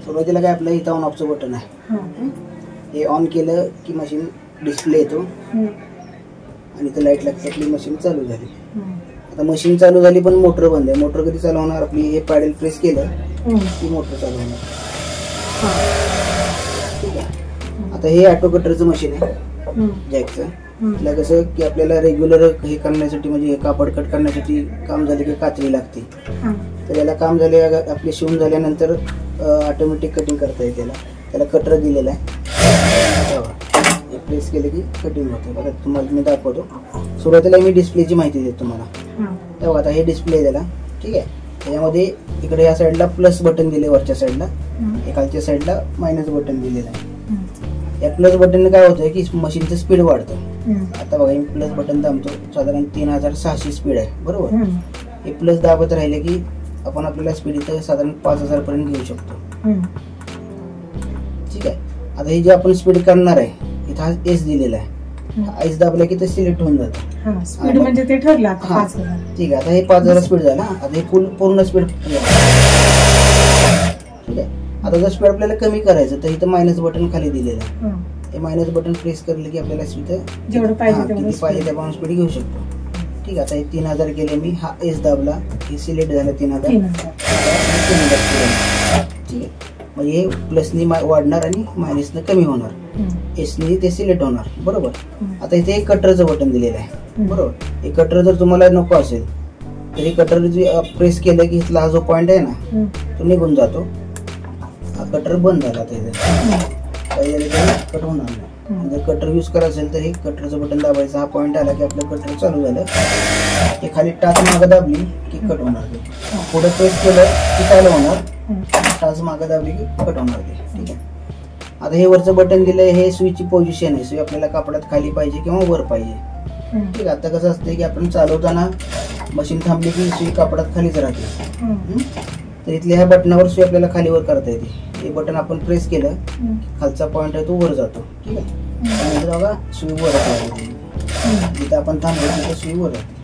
सुरुवातीला काय आपलं इथं ऑन ऑफचं बटन आहे. हे ऑन केलं की मशीन डिस्प्ले येतो आणि इथं लाईट लागते, आपली मशीन चालू झाली. आता मशीन चालू झाली पण मोटर बंद आहे. मोटर कधी चालू होणार? आपली हे पॅडल प्रेस केलं की मोटर चालू होणार. ठीक आहे. आता हे ऑटो कटरचं मशीन आहे जॅकचं. त्याला कसं की आपल्याला रेग्युलर हे करण्यासाठी म्हणजे हे कापड कट करण्यासाठी काम झाले की कात्री लागते. तर याला काम झाले आपले शिवून झाल्यानंतर ऑटोमॅटिक कटिंग करता येते. त्याला कटर दिलेला आहे. प्रेस केलं की कटिंग होतं. बघा तुम्हाला मी दाखवतो. सुरुवातीला मी डिस्प्लेची माहिती देतो तुम्हाला. तेव्हा आता हे डिस्प्ले त्याला ठीक आहे. त्याच्यामध्ये इकडे या साईडला प्लस बटन दिले, वरच्या साईडला खालच्या साईडला मायनस बटन दिलेलं आहे. या प्लस बटन काय होतं की मशीनचं स्पीड वाढतं. आता बघा प्लस बटन दाबतो, साधारण 3600 स्पीड आहे बरोबर. हे प्लस दाबत राहिले की आपण आपल्याला स्पीड इथं साधारण 5000 पर्यंत घेऊ शकतो. ठीक आहे. आता हे जे आपण स्पीड करणार आहे इथं हा एस दिलेला आहे. एस दाबला की ते सिलेक्ट होऊन जातं. स्पीड म्हणजे ते ठरलं आता 5000. ठीक आहे. आता हे 5000 स्पीड झाला. आता हे पूर्ण स्पीड. ठीक आहे. आता जर स्पीड आपल्याला कमी करायचं तर इथं मायनस बटन खाली दिलेलं आहे. हे मायनस बटन प्रेस करले की आपल्याला जेवढं पाहिजे त्या स्पीड घेऊ शकतो. ठीक आहे. आता हे 3000 केले मी. हा एस दाबला हे सिलेक्ट झालं 3000. ठीक आहे. म्हणजे हे प्लसनी वाढणार आणि मायनसनं कमी होणार. एसनी ते सिलेक्ट होणार बरोबर. आता इथे एक कटरचं बटन दिलेलं आहे बरोबर. हे कटर जर तुम्हाला नको असेल तर हे कटर जे प्रेस केलं की इथला हा जो पॉइंट आहे ना तो निघून जातो. हा कटर बंद झाला. पहिले कट होणार नाही. जर कटर यूज करायचं असेल तर हे कटरचं बटन दाबायचं. हा पॉइंट आला की आपलं कटर चालू झालं. हे खाली टाच मागं दाबली की कट होणार. ते पुढे प्रेस केलं की चालू होणार. टाच मागं दाबली की कट होणार ते. ठीक आहे. आता हे वरचं बटन दिलंय हे सुईची पोझिशन आहे. सुई आपल्याला कापडात खाली पाहिजे किंवा वर पाहिजे. ठीक आहे. आता कसं असतं की आपण चालवताना मशीन थांबली की सुई कापडात खालीच राहते. तर इथल्या ह्या बटनावर सुई आपल्याला खाली वर करता येते. हे बटन आपण प्रेस केलं खालचा पॉइंट आहे तो वर जातो. ठीक आहे. त्यानंतर बघा सुई वर राहते. जिथं आपण थांबलो तिथे सुई वर राहते.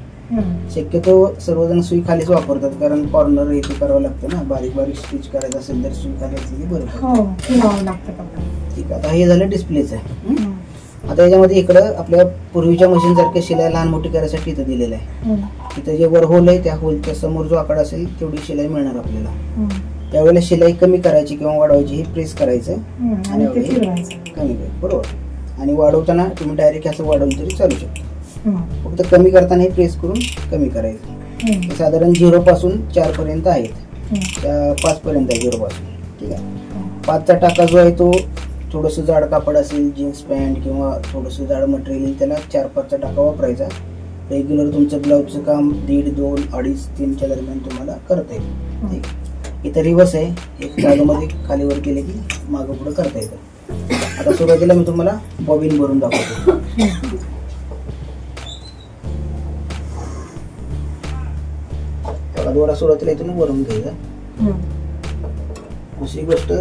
शक्यतो सर्वजण सुई खालीच वापरतात कारण कॉर्नर इथे करावं लागतं ना. बारीक बारीक स्टिच करायचं असेल तर सुई खाली असली बरोबर. ठीक आहे. आता हे झालं डिस्प्लेच आहे. आता याच्यामध्ये इकडं आपल्या पूर्वीच्या मशीन सारख्या शिलाई लहान मोठी करायसाठी इथं दिलेलं आहे. तिथं जे वर होल आहे त्या होलच्या समोर जो आकडा असेल तेवढी शिलाई मिळणार आपल्याला. त्यावेळेला शिलाई कमी करायची किंवा वाढवायची हे प्रेस करायचं आणि कमी बरोबर. आणि वाढवताना तुम्ही डायरेक्ट असं वाढवलं तरी चालू शकतो. फक्त कमी करताना हे प्रेस करून कमी करायचं. साधारण 0 पासून 4 पर्यंत आहेत. 5 पर्यंत आहे 0 पासून. ठीक आहे. 5चा टाका जो आहे तो थोडंसं जाड कापड असेल जीन्स पॅन्ट किंवा थोडंसं जाड मटेरियल त्याला 4-5चा टाका वापरायचा. रेग्युलर तुमचं ब्लाऊजचं काम 1.5, 2, 2.5, 3च्या दरम्यान तुम्हाला करता येईल. ठीक. इथं रिवर्स आहे. एक जागेमध्ये खालीवर केले की मागं पुढं करता येतं. आता सुरुवातीला मी तुम्हाला बॉबिन भरून दाखवतो. दोरा सुरुवातीला इथून भरून घ्यायचा. दुसरी गोष्ट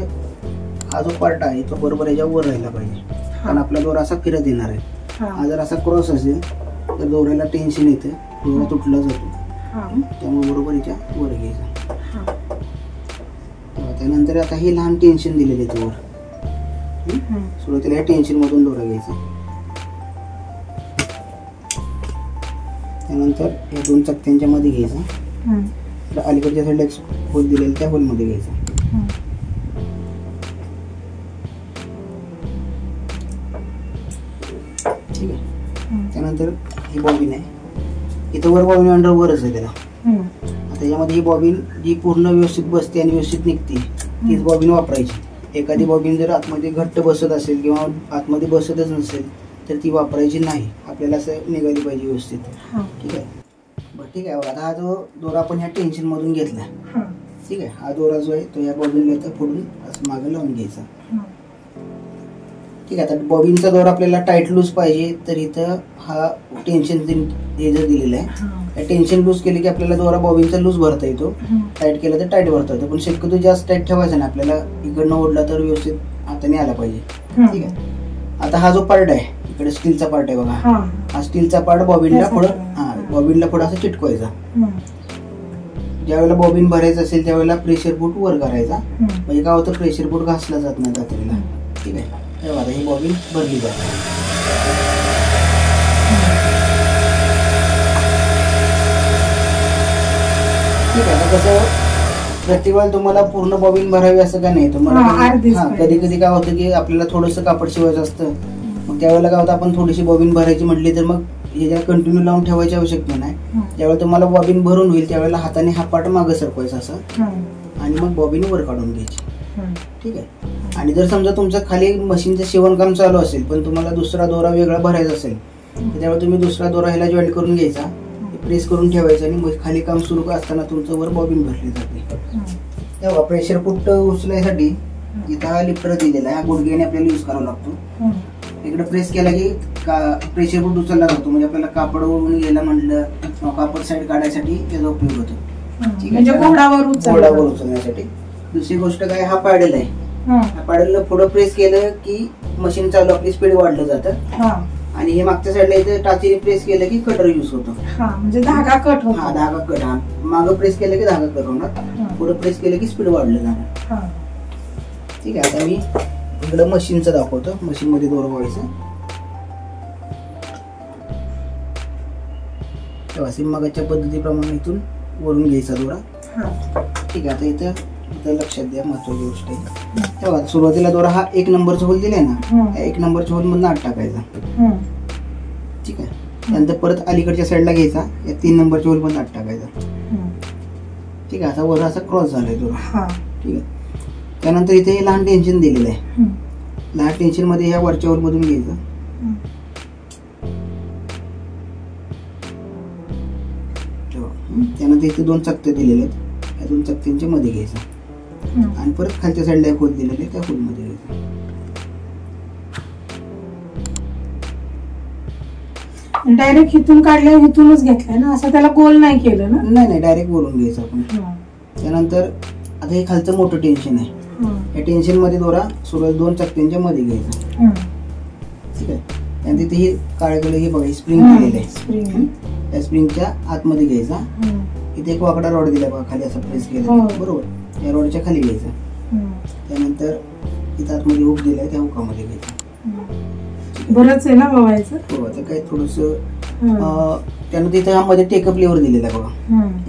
हा जो पार्ट आहे तो बरोबर याच्यावर राहिला पाहिजे कारण आपला दोरा असा फिरत येणार आहे. हा जर असा क्रॉस असेल तर दोऱ्याला टेन्शन येतं, दोरा तुटला जातो. त्यामुळे बरोबर याच्या वर घ्यायचा. त्यानंतर आता हे लहान टेन्शन दिलेले आहे वर. सुरुवातीला या टेन्शन मधून दोरा घ्यायचा. त्यानंतर या 2 चकत्यांच्या मध्ये घ्यायचा. अलीकडच्या साईडला एक होल दिलेला त्या होल मध्ये घ्यायचा. ठीक आहे. त्यानंतर ही बॉबिन आहे. इथं वर बॉबिन अंडर वरच आहे त्याला. आता यामध्ये ही बॉबिन जी पूर्ण व्यवस्थित बसते आणि व्यवस्थित निघते तीच बॉबिन वापरायची. एखादी बॉबिन जर आतमध्ये घट्ट बसत असेल किंवा आतमध्ये बसतच नसेल तर ती वापरायची नाही. आपल्याला असं निघाली पाहिजे व्यवस्थित. ठीक आहे. ठीक आहे. आता हा जो दोरा आपण ह्या टेन्शन मधून घेतला. ठीक आहे. हा दोरा जो आहे तो या बॉबिनला इथं फोडून असं मागे लावून घ्यायचा. ठीक आहे. आता बॉबिनचा दोरा आपल्याला टाईट लूज पाहिजे तर इथं हा टेन्शन हे जर दिलेलं आहे. टेन्शन लूज केले की आपल्याला दोरा बॉबिनचा लूज भरता येतो. टाईट केलं तर टाईट भरता येतो. पण शक्यतो जास्त टाईट ठेवायचा ना. आपल्याला इकडनं ओढला तर व्यवस्थित हाताने आला पाहिजे. ठीक आहे. आता हा जो पार्ट आहे इकडे स्टीलचा पार्ट आहे बघा. हा स्टीलचा पार्ट बॉबिनला पुढं बॉबिनला पुढं असं चिटकवायचा. ज्यावेळेला बॉबिन भरायचं असेल त्यावेळेला प्रेशर बूट वर करायचा, म्हणजे काय होतं प्रेशर बूट घासला जात नाही कात्रीला. ठीक आहे, तेव्हा आता ही बॉबिन भरली जाते. ठीक आहे, आता कसं प्रत्येक वेळेला तुम्हाला पूर्ण बॉबिन भरावी असं का नाही तुम्हाला. कधी कधी काय होतं की आपल्याला थोडंसं कापड शिवायचं असतं, मग त्यावेळेला काय होतं आपण थोडीशी बॉबिन भरायची म्हटली तर मग हे कंटिन्यू लावून ठेवायची आवश्यकता नाही. ज्यावेळेला तुम्हाला बॉबिन भरून होईल त्यावेळेला हाताने हा पार्ट मागं सरकवायचा असं आणि मग बॉबिन वर काढून घ्यायची. ठीक आहे, आणि जर समजा तुमचं खाली मशीनचं शिवणकाम चालू असेल पण तुम्हाला दुसरा दोरा वेगळा भरायचा असेल तर त्यावेळेला तुम्ही दुसरा दोरा ह्याला जॉईंट करून घ्यायचा, प्रेस करून ठेवायचं आणि खाली काम सुरू असताना तुमचं वर बॉबिन भरली जाते. तेव्हा प्रेशर बूट उचलायसाठी इथं हा लिफ्टर दिलेला आहे, हा गुडघ्याने आपल्याला यूज करावा लागतो. इकडे प्रेस केला की प्रेशर बूट उचलला जातो, म्हणजे आपल्याला कापड ओढून घ्यायला म्हटलं किंवा कापड साईड काढायसाठी त्याचा उपयोग होतो. म्हणजे घोडावर उचलण्यासाठी. दुसरी गोष्ट काय, हा पॅडल आहे, हा पॅडलला पुढे प्रेस केलं की मशीन चालू आपली स्पीड वाढलं जातं, आणि हे मागच्या साईडला इथे टाचीने प्रेस केलं की कटर यूज होतो. म्हणजे धागा कट होतो. हा धागा कट, हा मागं प्रेस केलं की धागा कट होणार, पुढे प्रेस केलं की स्पीड वाढलं जाणार. ठीक आहे, आता मी इकडं मशीनचं दाखवतो, मशीन मध्ये दोर व्हायचं. तेव्हा सिम्मागाच्या पद्धतीप्रमाणे इथून वरून घ्यायचा दोरा. ठीक आहे, आता इथं लक्षात द्या महत्वाची गोष्ट आहे. तेव्हा सुरुवातीला दोरा हा 1 नंबरचा होल दिलाय ना, 1 नंबरच्या होल मधून आत टाकायचा. ठीक आहे, त्यानंतर परत अलीकडच्या साईडला घ्यायचा, या 3 नंबरच्या होल मधून आत टाकायचा. ठीक आहे, आता वर असा क्रॉस झालाय दोरा. ठीक आहे, त्यानंतर इथे लहान टेन्शन दिलेलं आहे, लहान टेन्शन मध्ये ह्या वरच्या होल मधून घ्यायचं. त्यानंतर इथे 2 चकते दिलेले आहेत, या 2 चकत्यांच्या मध्ये घ्यायचं आणि परत खालच्या साईडला एक होल दिलेले त्या होल मध्ये घ्यायचं. डायरेक्ट इथून काढलं इथूनच घेतलंय ना, असं त्याला गोल नाही केलं ना? नाही, डायरेक्ट बोलून घ्यायचं आपण. त्यानंतर आता हे खालचं मोठं टेन्शन आहे, या टेन्शन मध्ये दोरा सुरुवात 2 चकत्यांच्या मध्ये घ्यायचा. ठीक आहे, त्यानंतर इथे हे काळेकडे हे बघा स्प्रिंग दिलेलं आहे, या स्प्रिंगच्या आतमध्ये घ्यायचा. इथे एक वाकडा रॉड दिला बघा खाली, असा प्रेस केला बरोबर, या रॉडच्या खाली घ्यायचा. त्यानंतर इथं आतमध्ये हुक दिलाय, त्या हुकामध्ये घ्यायचा. बरंच आहे ना बघायचं. हो, आता काय थोडस. त्यानंतर इथं मध्ये टेकअप लिव्हर दिलेला आहे बघा,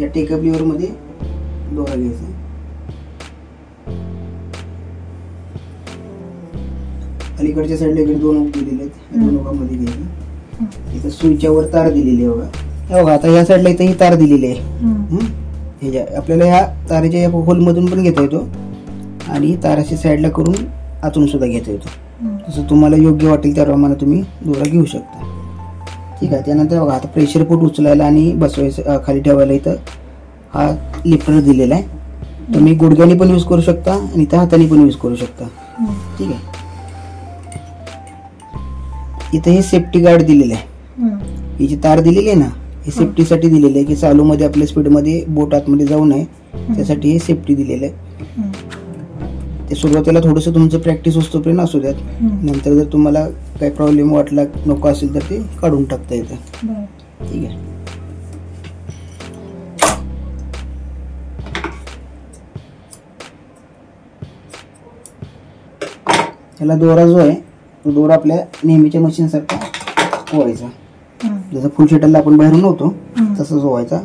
या टेकअप लिव्हर मध्ये दोरा घ्यायचा. अलीकडच्या साईडला इकडे 2 हुक दिलेले आहेत, 2 हुकामध्ये घ्यायचे. इथं सुईच्या वर तार दिलेली आहे बघा, हे बघा. आता या साईडला इथं ही तार दिलेली आहे, आपल्याला ह्या तारेच्या होल मधून पण घेता येतो आणि ताराच्या साईडला करून आतून सुद्धा घेता येतो, जसं तुम्हाला योग्य वाटेल त्याप्रमाणे तुम्ही दोरा घेऊ शकता. ठीक आहे, त्यानंतर बघा आता प्रेशर बूट उचलायला आणि बसवायचं खाली ठेवायला इथं हा लिफ्टर दिलेला आहे. तुम्ही गुडघ्याने पण यूज करू शकता आणि त्या हाताने पण यूज करू शकता. ठीक आहे, इथे हे सेफ्टी गार्ड दिलेलं आहे, ही जी तार दिलेली आहे ना हे सेफ्टीसाठी दिलेली आहे की चालू मध्ये आपल्या स्पीड मध्ये बोट आतमध्ये जाऊ नये, त्यासाठी हे सेफ्टी दिलेलं आहे. ते सुरुवातीला थोडस तुमचं प्रॅक्टिस होतोपर्यंत असू द्यात, नंतर जर तुम्हाला काही प्रॉब्लेम वाटला नको असेल तर ते काढून टाकता येतं. ठीक आहे, त्याला दोरा जो आहे तो दोरा आपल्या नेहमीच्या मशीन सारखा ओवायचा, जसं फुल शटलला आपण बाहेरून होतो तसंच ओवायचा.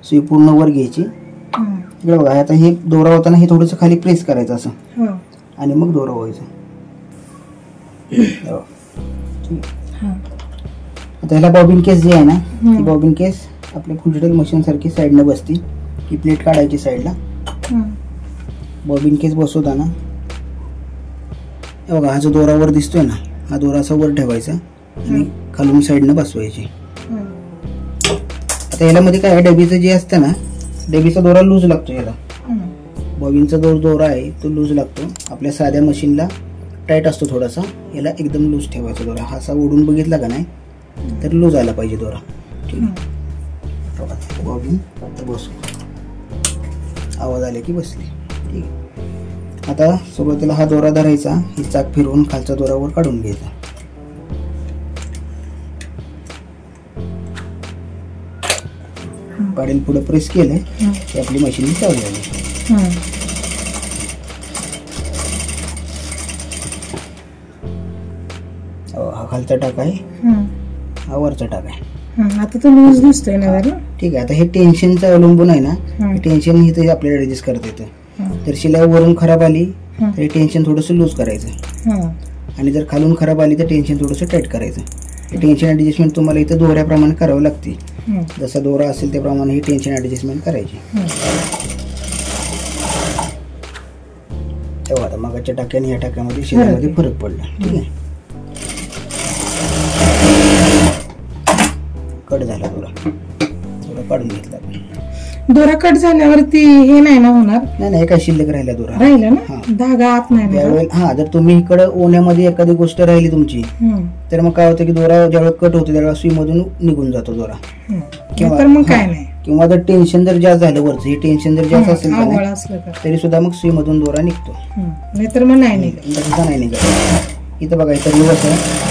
सुई पूर्ण वर घ्यायची. इकडे बघा, आता हे दोरा होताना हे थोडंसं खाली प्रेस करायचं असं आणि मग दोरा ओवायचा. आता ह्याला बॉबिन केस जे आहे ना, ती बॉबिन केस आपल्या फुल शटल मशीन सारखी साईडने बसते, की प्लेट काढायची साईडला. बॉबिन केस बसवताना बघा हा जो दोरा वर दिसतोय ना, हा दोरा असा वर ठेवायचा आणि खालून साईडनं बसवायची. आता याला मध्ये काय डबीचं जे असतं ना, डबीचा दोरा लूज लागतो याला, बॉबिनचा जो दोरा आहे तो लूज लागतो. आपल्या साध्या मशीनला टाईट असतो थोडासा, याला एकदम लूज ठेवायचा दोरा. हा असा ओढून बघितला का नाही तर लूज आला पाहिजे दोरा. ठीक आहे, बॉबिन बसू, आवाज आले की बसली. ठीक आहे, आता सुरुवातीला हा दोरा धरायचा, ही चाक फिरवून खालचा दोरावर काढून घ्यायचा. पाडेल पुढे प्रेस केलं की आपली मशीन चालू झाली. हा खालचा टाक आहे, हा वरचा टाक आहे. आता तो लूज दिसतोय ना जरा. ठीक आहे. आता हे टेन्शनचं अवलंबून आहे ना, टेन्शन इथे आपल्याला ऍडजस्ट करता येतं. जर शिलाई वरून खराब आली तर हे टेन्शन थोडंसं लूज करायचं, आणि जर खालून खराब आली तर टेन्शन थोडंसं टाईट करायचं. हे टेन्शन ऍडजस्टमेंट तुम्हाला इथं दोऱ्याप्रमाणे करावं लागते. जसा दोरा असेल त्याप्रमाणे ही टेन्शन ऍडजस्टमेंट करायची. तेव्हा आता मागाच्या टाक्याने या टाक्यामध्ये शिलाईमध्ये फरक पडला. ठीक आहे. कट झाला दोरा, थोडा काढून घेतला. दोरा कट झाल्यावरती हे नाही ना होणार? नाही, काय शिल्लक राहिला दोरा राहिला ना, धागा आत नाही. हा, जर तुम्ही इकडे ओण्यामध्ये एखादी गोष्ट राहिली तुमची तर मग काय होतं की दोरा ज्यावेळेस कट होतो त्यावेळेस सुई मधून निघून जातो दोरा. मग काय नाही. किंवा जर टेन्शन जर जास्त झालं वरचं, हे टेन्शन जर जास्त असेल तरी सुद्धा मग सुई मधून दोरा निघतो. नाहीतर मग नाही निघत. इथं बघा, इथं दिवस आहे.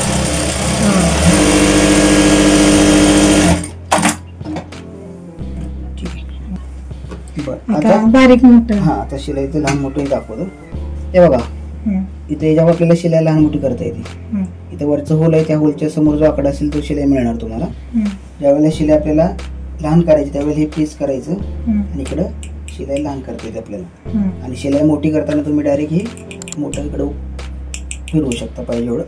आता बारीक मोठं. हा, आता शिलाईचं लहान मोठं दाखवतो. हे बघा, इथे याच्यावर आपल्याला शिलाई लहान मोठी करता येते. इथे वरचं होल आहे, त्या होलच्या समोर जो आकडा असेल तो शिलाई मिळणार तुम्हाला. ज्यावेळेला शिलाई आपल्याला लहान करायची त्यावेळेला हे प्रेस करायचं आणि इकडं शिलाई लहान करता येते आपल्याला. आणि शिलाई मोठी करताना तुम्ही डायरेक्ट हे मोठं इकडं फिरवू शकता पाहिजे एवढं.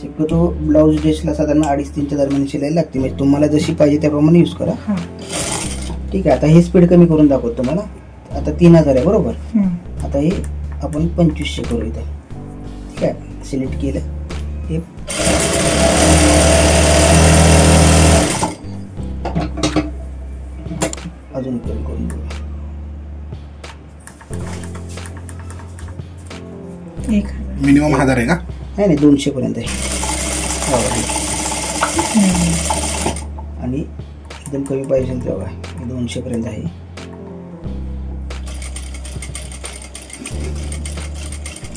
शक्यतो ब्लाऊज ड्रेसला साधारण 2.5-3 दरम्यान शिलाई लागते. म्हणजे तुम्हाला जशी पाहिजे त्याप्रमाणे यूज करा. ठीक आहे. आता हे स्पीड कमी करून दाखवतो तुम्हाला. आता 3000 आहे बरोबर. आता हे आपण 2500 करू इथे. ठीक आहे. सिलेक्ट केलं हे अजून कमी करून देऊ. 1000 मिनिमम 1000 आहे का? नाही, 200 पर्यंत आहे. आणि एकदम कमी पाहिजे तेव्हा 200 पर्यंत आहे.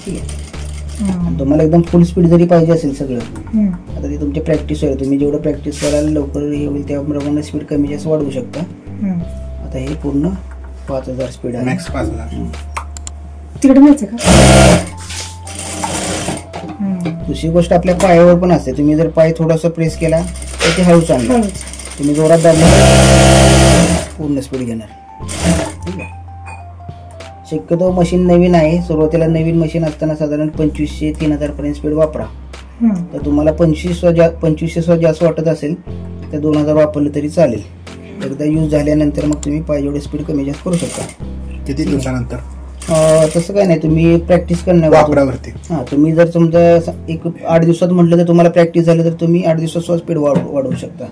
ठीक आहे. तुम्हाला एकदम फुल स्पीड जरी पाहिजे असेल सगळं, आता ते तुमची प्रॅक्टिस आहे. तुम्ही जेवढं प्रॅक्टिस कराल लवकर हे होईल त्याप्रमाणे स्पीड कमी जास्त वाढवू शकता. आता हे पूर्ण 5000 स्पीड आहे. मॅक्स 5000. तिकडे मिळते का? दुसरी गोष्ट आपल्या पायावर पण असते. तुम्ही जर पाय थोडासा प्रेस केला तर ते हळू चालणार. तुम्ही जोरात दाबला पूर्ण स्पीड घेणार. ठीक आहे. शक्यतो मशीन नवीन आहे, सुरुवातीला नवीन मशीन असताना साधारण 2500-3000 पर्यंत स्पीड वापरा. तर तुम्हाला 2500 जास्त वाटत असेल तर 2000 वापरलं तरी चालेल. एकदा यूज झाल्यानंतर मग तुम्ही पाहिजे एवढे स्पीड कमी जास्त करू शकता. किती दिवसानंतर? तसं काय नाही, तुम्ही प्रॅक्टिस करण्यावरती. हा, तुम्ही जर समजा एक 8 दिवसात म्हटलं तर तुम्हाला प्रॅक्टिस झालं तर तुम्ही 8 दिवसात स्पीड वाढवू शकता.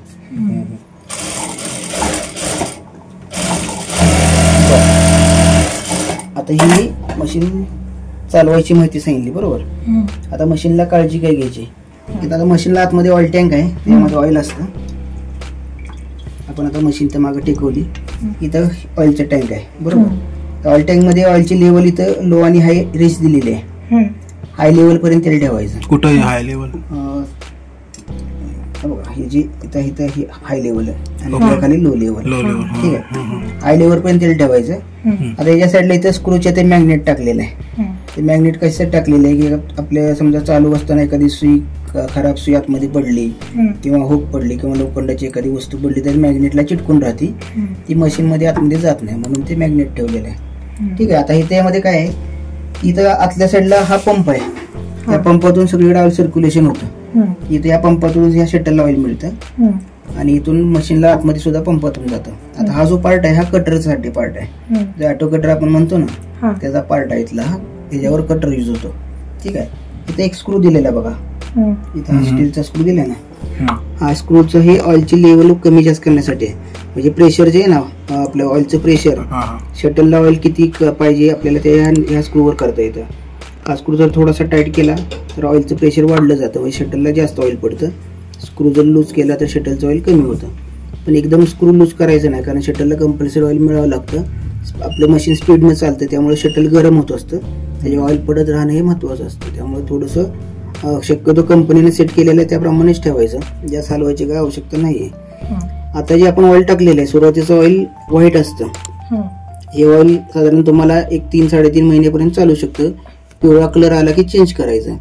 आता ही मशीन चालवायची माहिती सांगितली बरोबर. आता मशीनला काळजी काय घ्यायची. आता मशीनला आतमध्ये ऑइल टँक आहे, त्यामध्ये ऑइल असतं. आपण आता मशीन तर मागे टेकवली, इथं ऑइलचं टँक आहे बरोबर. ऑइल टँक मध्ये ऑइलची लेवल इथं लो आणि हाय रेंज दिलेली आहे. हाय लेवल पर्यंत तेल ठेवायचं. कुठं हाय लेवल? ही जी इथं ही हाय लेवल आहे आणि खाली लो लेवल. ठीक आहे. हाय लेवल पर्यंत तेल ठेवायचं. आता याच्या साईडला इथं स्क्रूचे ते मॅग्नेट टाकलेलं आहे. ते मॅग्नेट कशासाठी टाकलेलं आहे की आपल्या समजा चालू असताना एखादी सुई खराब सुई आतमध्ये पडली किंवा हुक पडली किंवा लोखंडाची एखादी वस्तू पडली तर मॅग्नेटला चिटकून राहते, ती मशीन मध्ये आतमध्ये जात नाही, म्हणून ते मॅग्नेट ठेवलेलं आहे. ठीक आहे. आता इथे यामध्ये काय आहे, इथं आतल्या साईडला हा पंप आहे. त्या पंपातून सगळीकडे ऑइल सर्क्युलेशन होतं. इथे या पंपातून या शटलला ऑइल मिळतं आणि इथून मशीनला आतमध्ये सुद्धा पंपातून जातं. आता हा जो पार्ट आहे हा कटरसाठी पार्ट आहे. जो ऑटो कटर आपण म्हणतो ना त्याचा पार्ट आहे इथला. त्याच्यावर कटर यूज होतो. ठीक आहे. इथे एक स्क्रू दिलेला बघा, इथे स्टीलचा स्क्रू दिला ना, हा स्क्रूचं हे ऑइलची लेवल कमी जास्त करण्यासाठी आहे. म्हणजे प्रेशर जे आहे ना आपलं ऑइलचं प्रेशर, शटलला ऑइल किती पाहिजे आपल्याला ते ह्या स्क्रूवर करता येतं. हा स्क्रू जर थोडासा टाईट केला तर ऑइलचं प्रेशर वाढलं जातं, म्हणजे शटलला जास्त ऑइल पडतं. स्क्रू जर लूज केला तर शटलचं ऑइल कमी होतं. पण एकदम स्क्रू लूज करायचं नाही, कारण शटलला कंपल्सरी ऑइल मिळावं लागतं. आपलं मशीन स्पीडनं चालतं त्यामुळे शटल गरम होत असतं, त्याचे ऑइल पडत राहणं हे महत्वाचं असतं. त्यामुळे थोडंसं शक्यतो कंपनीने सेट केलेलं आहे त्याप्रमाणेच ठेवायचं, जास्त हलवायची काय आवश्यकता नाहीये. आता जे आपण ऑइल टाकलेलं आहे सुरुवातीचं ऑइल व्हाईट असतं. हे ऑइल साधारण तुम्हाला 3-3.5 महिन्यापर्यंत चालू शकतं. पिवळा कलर आला की चेंज करायचं.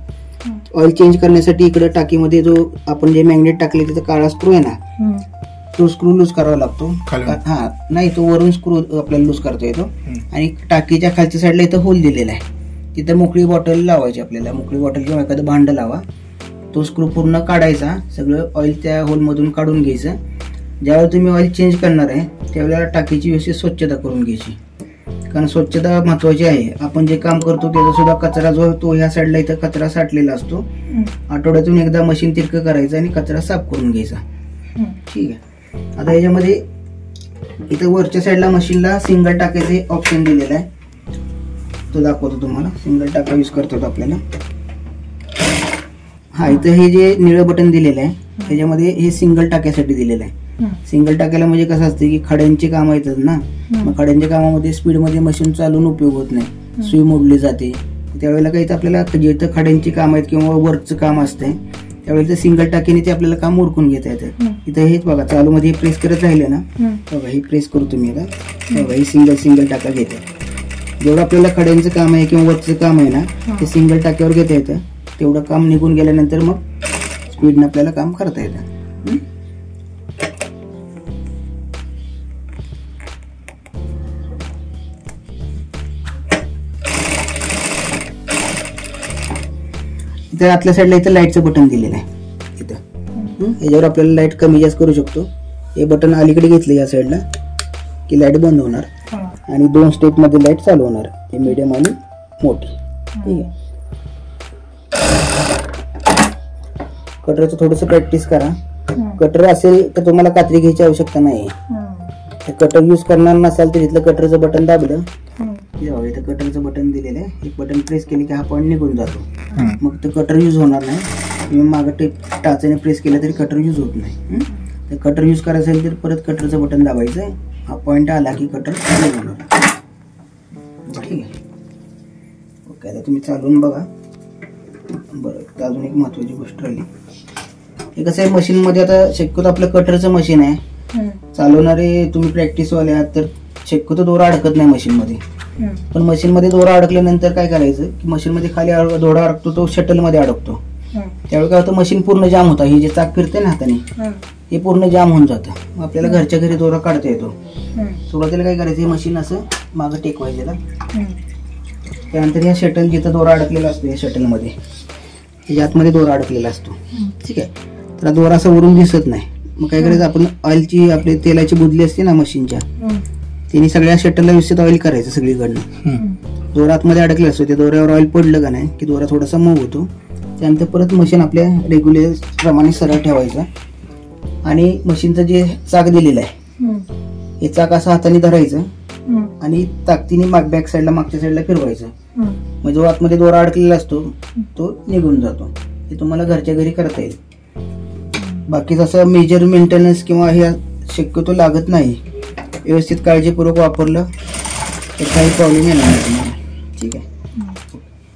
ऑइल चेंज करण्यासाठी इकडे टाकीमध्ये जो आपण जे मॅग्नेट टाकले तिथं काळा स्क्रू आहे ना, तो स्क्रू लूज करावा लागतो. हा नाही, तो वरून स्क्रू आपल्याला लूज करता येतो. आणि टाकीच्या खालच्या साईडला इथं होल दिलेला आहे, तिथं मोकळी बॉटल लावायची आपल्याला. मोकळी बॉटल किंवा एखादं भांड लावा. तो स्क्रू पूर्ण काढायचा, सगळं ऑइल त्या होलमधून काढून घ्यायचं. ज्यावेळेला तुम्ही ऑइल चेंज करणार आहे त्यावेळेला टाकीची व्यवस्थित स्वच्छता करून घ्यायची, कारण स्वच्छता महत्वाची आहे. आपण जे काम करतो त्याचा सुद्धा कचरा जो तो ह्या साईडला इथं कचरा साठलेला असतो. आठवड्यातून एकदा मशीन तिरकं करायचं आणि कचरा साफ करून घ्यायचा. ठीक आहे. आता याच्यामध्ये इथं वरच्या साईडला मशीनला सिंगल टाकायचे ऑप्शन दिलेला आहे, तो दाखवतो तुम्हाला. सिंगल टाका यूज करतो आपल्याला. हा, इथं हे जे निळं बटन दिलेलं आहे त्याच्यामध्ये हे सिंगल टाक्यासाठी दिलेलं आहे. सिंगल टाक्याला म्हणजे कसं असतं की खड्यांची कामं येतात ना, मग खड्यांच्या कामामध्ये स्पीडमध्ये मशीन चालून उपयोग होत नाही, सुई मोडली जाते. त्यावेळेला काही आपल्याला जिथं खड्यांची काम आहेत किंवा वर्कचं काम असते त्यावेळेला सिंगल टाकीने ते आपल्याला काम उरकून घेता येतं. इथं हेच बघा, चालू मध्ये प्रेस करत राहिले ना, बघा हे प्रेस करू तुम्ही आता, बघा ही सिंगल टाका घेते. जेवढं आपल्याला खड्यांचं काम आहे किंवा वर्कचं काम आहे ना ते सिंगल टाक्यावर घेता येतं. तेवढं काम निघून गेल्यानंतर मग स्पीडनं आपल्याला काम करता येतं. इथं आतल्या साईडला इथं लाईटचं बटन दिलेलं आहे. इथं याच्यावर आपल्याला लाईट कमी जास्त करू शकतो. हे बटन अलीकडे घेतलं या साईडला की लाईट बंद होणार आणि 2 स्टेप मध्ये लाईट चालू होणार, हे मीडियम आणि मोठी. ठीक आहे. कटरचं थोडंसं प्रॅक्टिस करा. कटर असेल तर तुम्हाला कात्री घ्यायची आवश्यकता नाही. कटर यूज करणार नसाल तर इथलं कटरचं बटन दाबलं, इथं कटरचं बटन दिलेलं आहे, एक बटन प्रेस केले की हा पॉईंट निघून जातो. मग तर कटर यूज होणार नाही. तुम्ही मागं टाचाने प्रेस केलं तरी कटर यूज होत नाही. तर कटर यूज करायचं असेल तर परत कटरचं बटन दाबायचं, हा पॉईंट आला की कटर चालू होणार. ठीक आहे. ओके, आता तुम्ही चालवून बघा. बरं, अजून एक महत्वाची गोष्ट राहिली. हे कसं आहे, मशीन मध्ये आता शक्यतो आपलं कटरचं मशीन आहे, चालवणारे तुम्ही प्रॅक्टिस वाले आहात तर शक्यतो दोरा अडकत नाही मशीन मध्ये. पण मशीन मध्ये दोरा अडकल्यानंतर काय करायचं की मशीन मध्ये खाली दोरा अडकतो तो शटल मध्ये अडकतो. त्यावेळी काय होतं, मशीन पूर्ण जाम होता. हे जे चाक फिरते ना हाताने हे पूर्ण जाम होऊन जातं. मग आपल्याला घरच्या घरी दोरा काढता येतो. सुरुवातीला काय करायचं, हे मशीन असं मागं टेकवायचं त्याला. त्यानंतर या शटल जिथं दोरा अडकलेला असतो या शटल मध्ये, ह्याच्या आतमध्ये दोरा अडकलेला असतो. ठीक आहे. तर दोरा असं वरून दिसत नाही. मग काय करायचं, आपण ऑइलची आपली तेलाची बुदली असते ना मशीनच्या, त्यांनी सगळ्या शटलला व्यवस्थित ऑइल करायचं सगळीकडनं. दोरा आतमध्ये अडकलेला असतो, त्या दोऱ्यावर ऑइल पडलं का नाही की दोरा थोडासा मऊ होतो. त्यानंतर परत मशीन आपल्या रेग्युलर प्रमाणे सरळ ठेवायचं आणि मशीनचं जे चाक दिलेलं आहे हे चाक असं हाताने धरायचं आणि ताकदीने बॅक साईडला मागच्या साईडला फिरवायचं. म्हणजे जो आतमध्ये दोरा अडकलेला असतो तो निघून जातो. हे तुम्हाला घरच्या घरी करता येईल. बाकी जसं मेजर मेंटेनन्स किंवा हे शक्यतो लागत नाही. व्यवस्थित काळजीपूर्वक वापरलं तर काही प्रॉब्लेम येणार नाही तुम्हाला. ठीक आहे.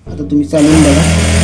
आता तुम्ही चालवून बघा.